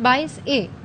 22A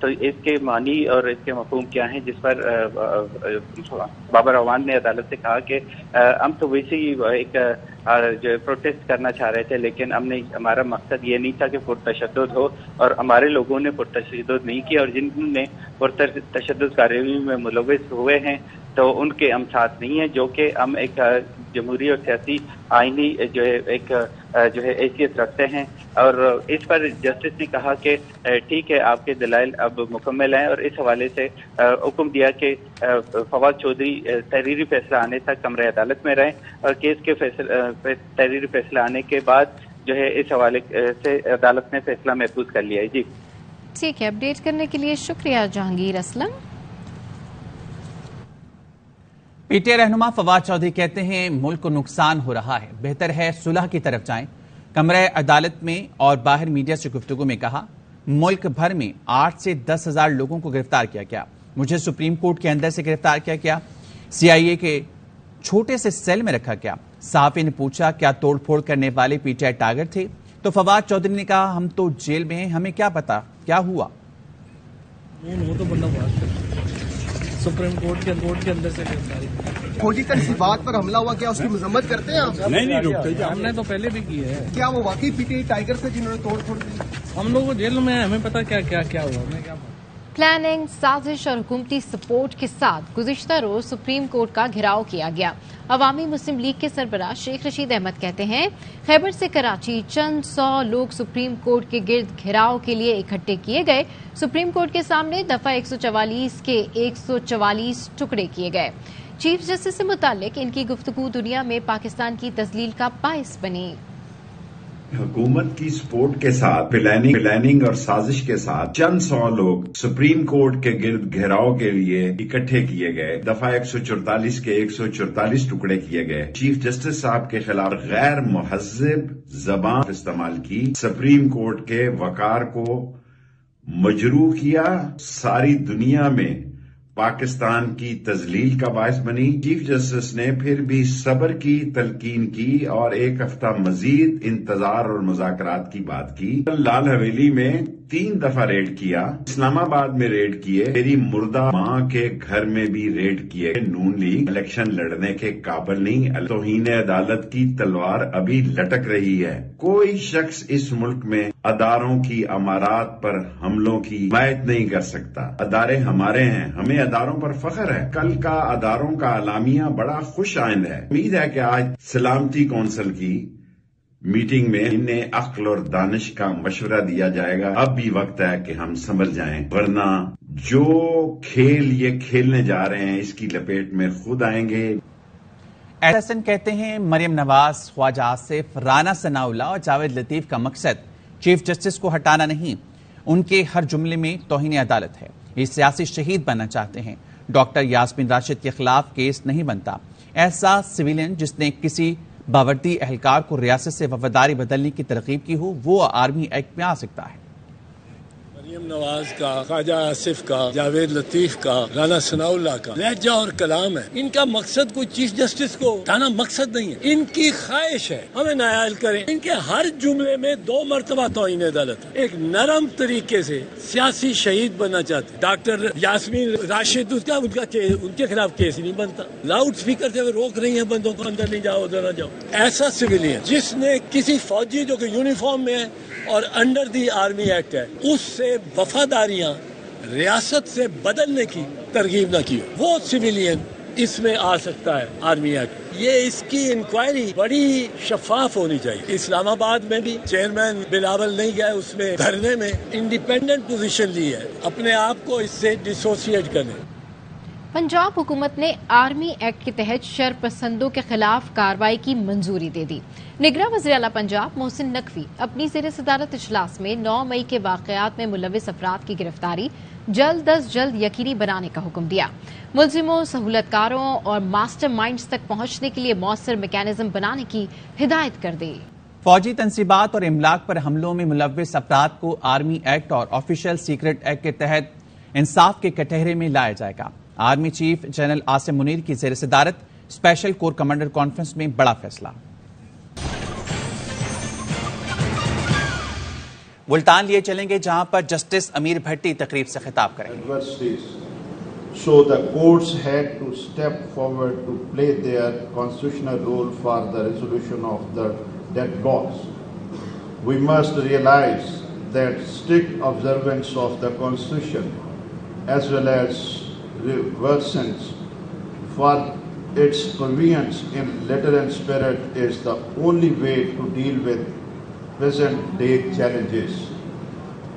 تو اس کے معنی اور اس کے مفہوم کیا ہیں، جس پر بابر اعوان نے عدالت سے کہا کہ ہم تو ویسے ہی ایک جو پروٹیسٹ کرنا چاہ رہے تھے، لیکن ہمارا مقصد یہ نہیں تھا کہ پرتشدد ہو، اور ہمارے لوگوں نے پرتشدد نہیں کیا، اور جن نے پرتشدد کارروائیوں میں ملوث ہوئے ہیں تو ان کے ہم ساتھ نہیں ہیں، جو کہ ہم ایک جمہوری اور سیاسی آئینی جو ہے حیثیت رکھتے ہیں۔ اور اس پر جسٹس نے کہا کہ ٹھیک ہے، آپ کے دلائل اب مکمل ہیں، اور اس حوالے سے حکم دیا کہ فواد چودھری تحریری فیصلہ آنے تک کمرہ عدالت میں رہیں، اور کیس کے تحریری فیصلہ آنے کے بعد جو ہے اس حوالے سے عدالت نے فیصلہ محفوظ کر لیا ہے۔ جی ٹھیک ہے، اپڈیٹ کرنے کے لیے شکریہ Jahangir Aslam. P T I رہنما فواد چودھری کہتے ہیں ملک کو نقصان ہو رہا ہے، بہتر ہے صلح کی طرف جائیں۔ کمرہ عدالت میں اور باہر میڈیا سے گفتگو میں کہا ملک بھر میں 8 سے 10 ہزار لوگوں کو گرفتار کیا گیا، مجھے سپریم کورٹ کے اندر سے گرفتار کیا گیا، سی آئی اے کے چھوٹے سے سیل میں رکھا گیا۔ صحافی نے پوچھا کیا توڑ پھوڑ کرنے والے پی ٹی آئی ٹارگٹ تھے، تو فواد چودھری نے کہا ہم تو جیل میں ہیں، ہمیں کیا پتا کیا ہوا۔ وہ تو بندہ بات کرتا سپریم کورٹ کے اندر سے گرفتاری فوجی تنصیبات پر حملہ ہوا، کیا اس کی مذمت کرتے ہیں آپ؟ نہیں رکتے، ہم نے تو پہلے بھی کی ہے۔ کیا وہ واقعی پی ٹی آئی ٹائیگر سے جنہوں نے توڑ پھوڑ کی؟ ہم لوگ جیل میں ہیں، ہمیں پتا کیا ہوا، ہمیں کیا پتا۔ پلاننگ، سازش اور حکومتی سپورٹ کے ساتھ گزشتہ روز سپریم کورٹ کا گھیراؤ کیا گیا۔ عوامی مسلم لیگ کے سربراہ شیخ رشید احمد کہتے ہیں خیبر سے کراچی چند 100 لوگ سپریم کورٹ کے گرد گھیراؤ کے لیے اکٹھے کیے گئے۔ سپریم کورٹ کے سامنے دفعہ 144 کے 144 ٹکڑے کیے گئے۔ چیف جسٹس سے متعلق ان کی گفتگو دنیا میں پاکستان کی تذلیل کا باعث بنی۔ حکومت کی سپورٹ کے ساتھ پلاننگ اور سازش کے ساتھ چند 100 لوگ سپریم کورٹ کے گرد گھیراؤ کے لیے اکٹھے کیے گئے۔ دفعہ 144 کے 144 ٹکڑے کیے گئے۔ چیف جسٹس صاحب کے خلاف غیر مہذب زبان استعمال کی، سپریم کورٹ کے وقار کو مجروح کیا، ساری دنیا میں پاکستان کی تذلیل کا باعث بنی۔ چیف جسٹس نے پھر بھی صبر کی تلقین کی اور ایک ہفتہ مزید انتظار اور مذاکرات کی بات کی۔ لال حویلی میں 3 دفعہ ریڈ کیا، اسلام آباد میں ریڈ کیے، میری مردہ ماں کے گھر میں بھی ریڈ کیے۔ نون لیگ الیکشن لڑنے کے قابل نہیں، توہین عدالت کی تلوار ابھی لٹک رہی ہے۔ کوئی شخص اس ملک میں اداروں کی امارات پر حملوں کی حمایت نہیں کر سکتا۔ ادارے ہمارے ہیں، ہمیں اداروں پر فخر ہے۔ کل کا اداروں کا اعلامیہ بڑا خوش آئند ہے۔ امید ہے کہ آج سلامتی کونسل کی میٹنگ میں انہیں عقل اور دانش کا مشورہ دیا جائے گا۔ اب بھی وقت ہے کہ ہم سنبھل جائیں، ورنہ جو کھیل یہ کھیلنے جا رہے ہیں اس کی لپیٹ میں خود آئیں گے۔ حسن کہتے ہیں مریم نواز، خواجہ آصف، رانا ثناءاللہ اور جاوید لطیف کا مقصد چیف جسٹس کو ہٹانا نہیں، ان کے ہر جملے میں توہین عدالت ہے، یہ سیاسی شہید بننا چاہتے ہیں۔ ڈاکٹر یاسمین راشد کے خلاف کیس نہیں بنتا، ایسا سویلین جس نے کسی باوردی اہلکار کو ریاست سے وفاداری بدلنے کی ترغیب کی ہو وہ آرمی ایکٹ میں آ سکتا ہے۔ مریم نواز کا، خواجہ آصف کا، جاوید لطیف کا، رانا ثناءاللہ کا لہجہ اور کلام ہے، ان کا مقصد کوئی چیف جسٹس کو ہٹانا مقصد نہیں ہے، ان کی خواہش ہے ہمیں نائل کریں۔ ان کے ہر جملے میں 2 مرتبہ توہین عدالت ہے، ایک نرم طریقے سے سیاسی شہید بننا چاہتے ہیں۔ ڈاکٹر یاسمین راشد ان کے خلاف کیس نہیں بنتا، لاؤڈ اسپیکر سے روک رہی ہیں بندوں کو اندر نہیں جاؤ ادھر نہ جاؤ۔ ایسا سویلین جس نے کسی فوجی جو کہ یونیفارم میں ہے اور انڈر دی آرمی ایکٹ ہے اس سے وفاداریاں ریاست سے بدلنے کی ترغیب نہ کی، وہ سویلین اس میں آ سکتا ہے آرمی ایکٹ۔ یہ اس کی انکوائری بڑی شفاف ہونی چاہیے۔ اسلام آباد میں بھی چیئرمین بلاول نہیں گئے اس میں دھرنے میں، انڈیپینڈنٹ پوزیشن لی ہے، اپنے آپ کو اس سے ڈسوسیٹ کرنے۔ پنجاب حکومت نے آرمی ایکٹ کے تحت شر پسندوں کے خلاف کارروائی کی منظوری دے دی۔ نگراں وزیر اعلیٰ پنجاب محسن نقوی اپنی زیر صدارت اجلاس میں 9 مئی کے واقعات میں ملوث افراد کی گرفتاری جلد از جلد یقینی بنانے کا حکم دیا۔ ملزموں، سہولت کاروں اور ماسٹر مائنڈز تک پہنچنے کے لیے مؤثر میکینزم بنانے کی ہدایت کر دی۔ فوجی تنصیبات اور املاک پر حملوں میں ملوث افراد کو آرمی ایکٹ اور آفیشل سیکرٹ ایکٹ کے تحت انصاف کے کٹہرے میں لایا جائے گا۔ Army chief general Asim Munir کی زیر صدارت اسپیشل کور کمانڈر کانفرنس میں بڑا فیصلہ۔ ملتان لیے چلیں گے جہاں پر جسٹس امیر بھٹی تقریب سے خطاب کریں گے. So the courts had to step forward to play their constitutional role for the resolution of the deadlocks. We must realize that strict observance of the Constitution as well as reverence for its provisions in letter and spirit is the only way to deal with present day challenges.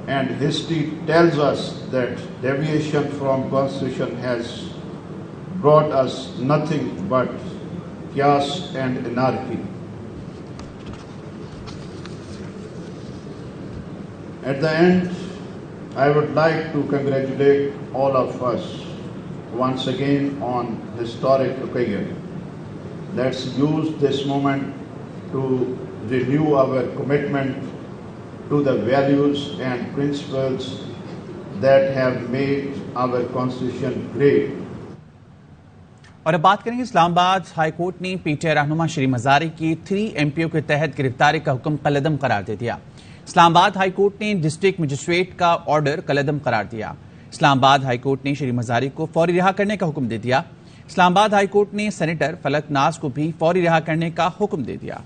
And history tells us that deviation from Constitution has brought us nothing but chaos and anarchy. At the end, I would like to congratulate all of us once again on historic occasion. Let's use this moment to renew our commitment to the values and principles that have made our Constitution great. اور اب بات کریں گے اسلام آباد high court نے P T I رہنما شری مزاری کی 3 MPO کے تحت گرفتاری کا حکم کالعدم قرار دے دیا. اسلام آباد ہائی کورٹ نے ڈسٹرکٹ مجسٹریٹ کا آرڈر کالعدم قرار دیا. اسلام آباد ہائی کورٹ نے شری مزاری کو فوری رہا کرنے کا حکم دے دیا. اسلام آباد ہائی کورٹ نے سینیٹر فلک ناز کو بھی فوری رہا کرنے کا حکم دے دیا.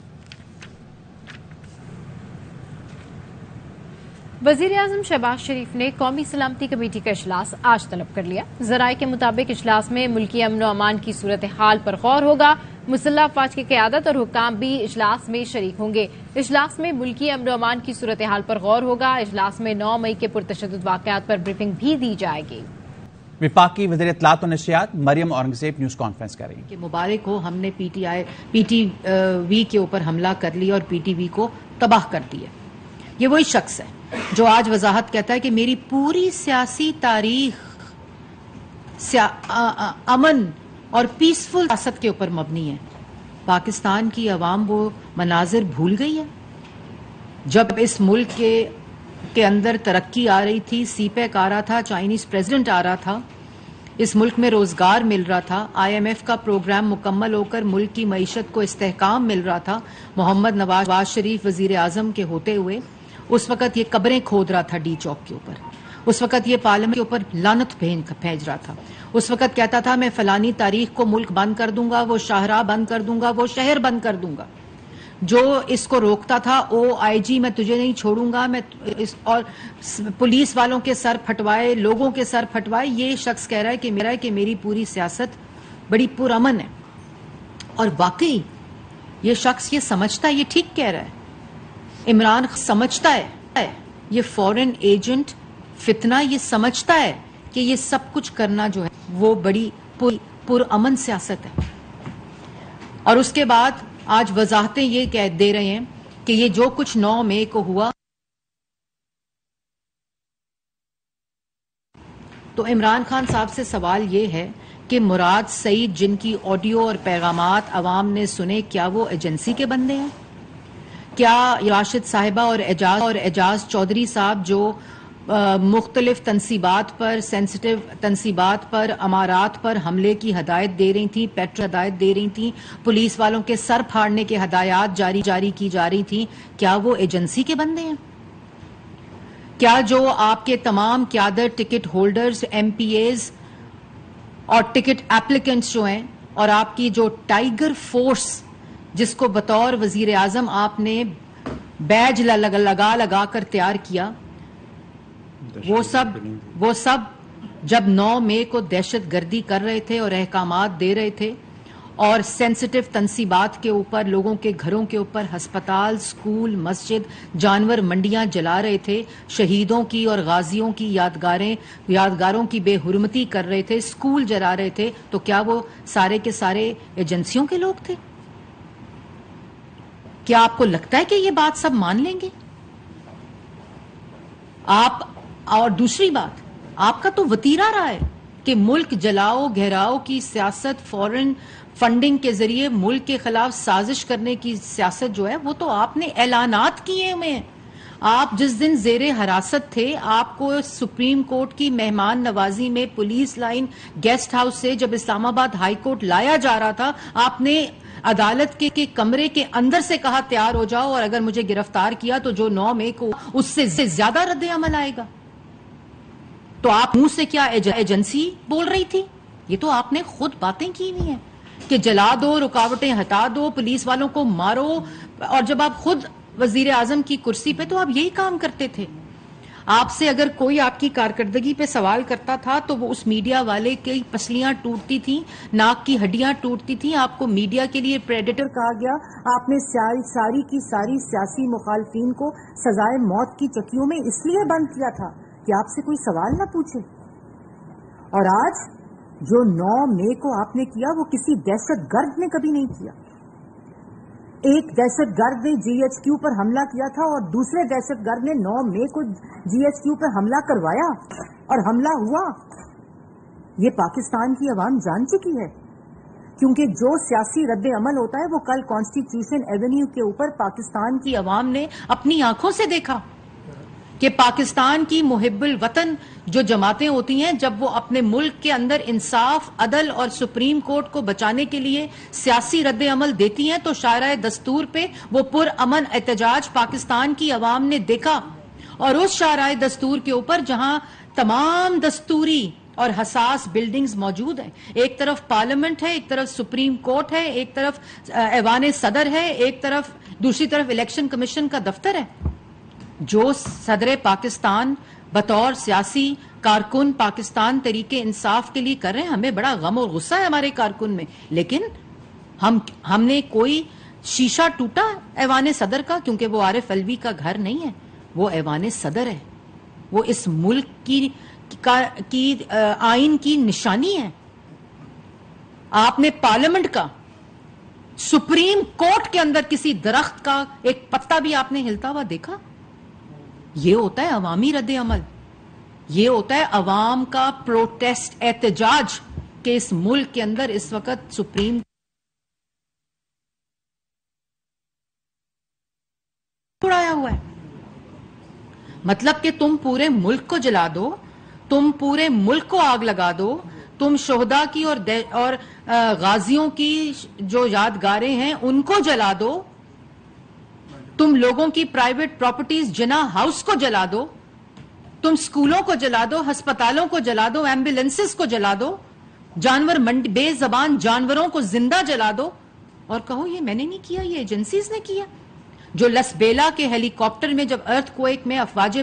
وزیراعظم شہباز شریف نے قومی سلامتی کمیٹی کا اجلاس آج طلب کر لیا. ذرائع کے مطابق اجلاس میں ملکی امن و امان کی صورتحال پر غور ہوگا. مسلح افواج کی قیادت اور حکام بھی اجلاس میں شریک ہوں گے. اجلاس میں ملکی امن و امان کی صورتحال پر غور ہوگا. اجلاس میں 9 مئی کے پرتشدد واقعات پر بریفنگ بھی دی جائے گی. وفاقی وزیر اطلاعات و نشریات مریم اورنگزیب نیوز کانفرنس کریں گے. مبارک ہو، ہم نے پی ٹی وی کے اوپر حملہ کر لیا اور پی ٹی وی کو تباہ کر دیا. یہ وہی شخص ہے جو آج وضاحت کہتا ہے کہ میری پوری سیاسی تاریخ امن اور پیسفل سیاست کے اوپر مبنی ہے. پاکستان کی عوام وہ مناظر بھول گئی ہے جب اس ملک کے اندر ترقی آ رہی تھی، سی پیک آ رہا تھا، چائنیز پریزیڈنٹ آ رہا تھا، اس ملک میں روزگار مل رہا تھا، IMF کا پروگرام مکمل ہو کر ملک کی معیشت کو استحکام مل رہا تھا. محمد نواز شریف وزیر اعظم کے ہوتے ہوئے اس وقت یہ قبریں کھود رہا تھا ڈی چوک کے اوپر. اس وقت یہ پارلیمنٹ کے اوپر لعنت بھیج رہا تھا. اس وقت کہتا تھا میں فلانی تاریخ کو ملک بند کر دوں گا، وہ شاہراہ بند کر دوں گا، وہ شہر بند کر دوں گا. جو اس کو روکتا تھا OIG میں تجھے نہیں چھوڑوں گا، میں اور پولیس والوں کے سر پھٹوائے، لوگوں کے سر پھٹوائے. یہ شخص کہہ رہا ہے کہ میری پوری سیاست بڑی پرامن ہے. اور واقعی یہ شخص یہ سمجھتا ہے، یہ ٹھیک کہہ رہا ہے. عمران سمجھتا ہے یہ فورن ایجنٹ فتنہ یہ سمجھتا ہے کہ یہ سب کچھ کرنا جو ہے وہ بڑی پرامن سیاست ہے. اور اس کے بعد آج وضاحتیں یہ کہہ دے رہے ہیں کہ یہ جو کچھ 9 مئی کو ہوا تو عمران خان صاحب سے سوال یہ ہے کہ مراد سعید جن کی آڈیو اور پیغامات عوام نے سنے، کیا وہ ایجنسی کے بندے ہیں؟ کیا راشد صاحبہ اور اعجاز چودھری صاحب جو مختلف تنصیبات پر، سینسٹیو تنصیبات پر، امارات پر حملے کی ہدایت دے رہی تھیں، ہدایت دے رہی تھیں، پولیس والوں کے سر پھاڑنے کے ہدایات جاری کی جا رہی تھیں، کیا وہ ایجنسی کے بندے ہیں؟ کیا جو آپ کے تمام قیادر، ٹکٹ ہولڈرز، MPAs اور ٹکٹ ایپلیکنٹس جو ہیں، اور آپ کی جو ٹائیگر فورس جس کو بطور وزیر اعظم آپ نے بیج لگا کر تیار کیا، وہ سب جب 9 مئی کو دہشت گردی کر رہے تھے اور احکامات دے رہے تھے اور سینسٹیو تنصیبات کے اوپر، لوگوں کے گھروں کے اوپر، ہسپتال، سکول، مسجد، جانور منڈیاں جلا رہے تھے، شہیدوں کی اور غازیوں کی یادگاروں کی بے حرمتی کر رہے تھے، سکول جلا رہے تھے، تو کیا وہ سارے کے سارے ایجنسیوں کے لوگ تھے؟ کیا آپ کو لگتا ہے کہ یہ بات سب مان لیں گے آپ؟ اور دوسری بات، آپ کا تو وتیرہ رہا ہے کہ ملک جلاؤ گھیراؤ کی سیاست، فورن فنڈنگ کے ذریعے ملک کے خلاف سازش کرنے کی سیاست جو ہے وہ تو آپ نے اعلانات کیے ہوئے ہیں. آپ جس دن زیر حراست تھے آپ کو سپریم کورٹ کی مہمان نوازی میں پولیس لائن گیسٹ ہاؤس سے جب اسلام آباد ہائی کورٹ لایا جا رہا تھا آپ نے عدالت کے کمرے کے اندر سے کہا تیار ہو جاؤ اور اگر مجھے گرفتار کیا تو جو 9 مئی کو اس سے زیادہ رد عمل آئے گا. تو آپ منہ سے کیا ایجنسی بول رہی تھی؟ یہ تو آپ نے خود باتیں کی ہوئی ہیں کہ جلا دو، رکاوٹیں ہٹا دو، پولیس والوں کو مارو. اور جب آپ خود وزیر اعظم کی کرسی پہ تو آپ یہی کام کرتے تھے. آپ سے اگر کوئی آپ کی کارکردگی پہ سوال کرتا تھا تو وہ اس میڈیا والے کی پسلیاں ٹوٹتی تھیں، ناک کی ہڈیاں ٹوٹتی تھیں. آپ کو میڈیا کے لیے پریڈیٹر کہا گیا. آپ نے ساری کی ساری سیاسی مخالفین کو سزائے موت کی چکیوں میں اس لیے بند کیا تھا کہ آپ سے کوئی سوال نہ پوچھے. اور آج جو 9 مئی کو آپ نے کیا وہ کسی دہشت گرد نے کبھی نہیں کیا. ایک دہشت گرد نے جی ایچ کیو پر حملہ کیا تھا اور دوسرے دہشت گرد نے 9 مئی کو جی ایچ کیو پر حملہ کروایا اور حملہ ہوا. یہ پاکستان کی عوام جان چکی ہے کیونکہ جو سیاسی رد عمل ہوتا ہے وہ کل کانسٹیٹیوشن ایونیو کے اوپر پاکستان کی عوام نے اپنی آنکھوں سے دیکھا کہ پاکستان کی محب الوطن جو جماعتیں ہوتی ہیں جب وہ اپنے ملک کے اندر انصاف، عدل اور سپریم کورٹ کو بچانے کے لیے سیاسی رد عمل دیتی ہیں تو شاعرہ دستور پہ وہ پرامن احتجاج پاکستان کی عوام نے دیکھا. اور اس شاعرہ دستور کے اوپر جہاں تمام دستوری اور حساس بلڈنگز موجود ہیں، ایک طرف پارلیمنٹ ہے، ایک طرف سپریم کورٹ ہے، ایک طرف ایوان صدر ہے، ایک طرف دوسری طرف الیکشن کمیشن کا دفتر ہے. جو صدر پاکستان بطور سیاسی کارکن پاکستان تحریک انصاف کے لیے کر رہے ہیں، ہمیں بڑا غم اور غصہ ہے ہمارے کارکن میں. لیکن ہم نے کوئی شیشہ ٹوٹا ایوان صدر کا؟ کیونکہ وہ عارف الوی کا گھر نہیں ہے، وہ ایوان صدر ہے، وہ اس ملک کی آئین کی نشانی ہے. آپ نے پارلیمنٹ کا، سپریم کورٹ کے اندر کسی درخت کا ایک پتا بھی آپ نے ہلتا ہوا دیکھا؟ یہ ہوتا ہے عوامی رد عمل، یہ ہوتا ہے عوام کا پروٹیسٹ، احتجاج کہ اس ملک کے اندر اس وقت سپریم اڑایا ہوا ہے. مطلب کہ تم پورے ملک کو جلا دو، تم پورے ملک کو آگ لگا دو، تم شہداء کی اور غازیوں کی جو یادگاریں ہیں ان کو جلا دو، تم لوگوں کی پرائیویٹ پراپرٹیز جناح ہاؤس کو جلا دو، تم سکولوں کو جلا دو، ہسپتالوں کو جلا دو، ایمبولینسز کو جلا دو، جانور منڈی بے زبان جانوروں کو زندہ جلا دو اور کہو یہ میں نے نہیں کیا، یہ ایجنسیز نے کیا. جو لسبیلا کے ہیلی کاپٹر میں جب ارتھ کویک میں افواج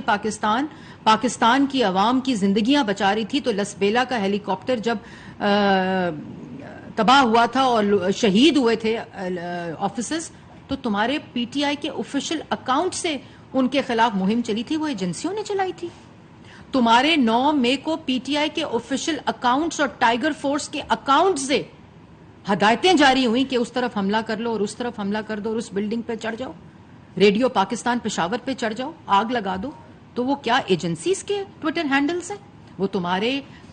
پاکستان کی عوام کی زندگیاں بچا رہی تھی تو لسبیلا کا ہیلی کاپٹر جب تباہ ہوا تھا اور شہید ہوئے تھے آفیسرز تو تمہارے پی ٹی آئی کے آفیشیل اکاؤنٹ سے ان کے خلاف مہم چلی تھی، وہ ایجنسیوں نے چلائی تھی. تمہارے 9 مئی کو پی ٹی آئی کے آفیشیل اکاؤنٹس اور ٹائیگر فورس کے اکاؤنٹ سے ہدایتیں جاری ہوئیں کہ اس طرف حملہ کر لو اور اس طرف حملہ کر دو اور اس بلڈنگ پہ چڑھ جاؤ، ریڈیو پاکستان پشاور پہ چڑھ جاؤ، آگ لگا دو. تو وہ کیا ایجنسیز کے ٹویٹر ہینڈلز ہیں؟ وہ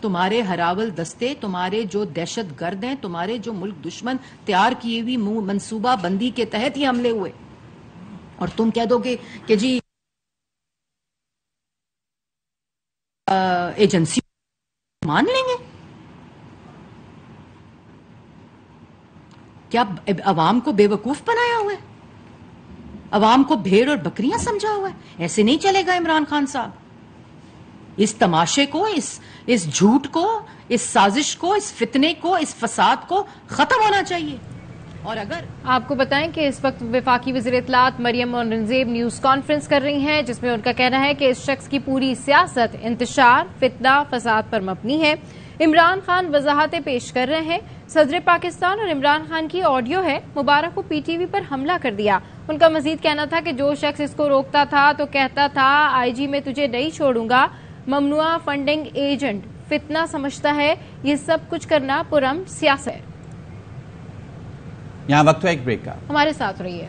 تمہارے ہراول دستے، تمہارے جو دہشت گرد ہیں، تمہارے جو ملک دشمن تیار کی ہوئی منصوبہ بندی کے تحت یہ حملے ہوئے. اور تم کہہ دو گے کہ جی ایجنسی مان لیں گے؟ کیا عوام کو بے وقوف بنایا ہوا ہے؟ عوام کو بھیڑ اور بکریاں سمجھا ہوا ہے؟ ایسے نہیں چلے گا عمران خان صاحب. اس تماشے کو، اس جھوٹ کو، اس سازش کو، اس فتنے کو، اس فساد کو ختم ہونا چاہیے. اور اگر آپ کو بتائیں کہ اس وقت وفاقی وزیر اطلاعات مریم اورنگزیب نیوز کانفرنس کر رہی ہیں جس میں ان کا کہنا ہے کہ اس شخص کی پوری سیاست انتشار، فتنہ، فساد پر مبنی ہے. عمران خان وضاحتیں پیش کر رہے ہیں. صدر پاکستان اور عمران خان کی آڈیو ہے. مبارک کو پی ٹی وی پر حملہ کر دیا. ان کا مزید کہنا تھا کہ جو شخص اس کو روکتا تھا تو کہتا تھا آئی جی میں تجھے نہیں چھوڑوں گا، ممنوعہ فنڈنگ ایجنٹ، فتنہ سمجھتا ہے. یہ سب کچھ کرنا پرامن سیاست ہے. یہاں وقت ہے ایک بریک کا، ہمارے ساتھ رہیے.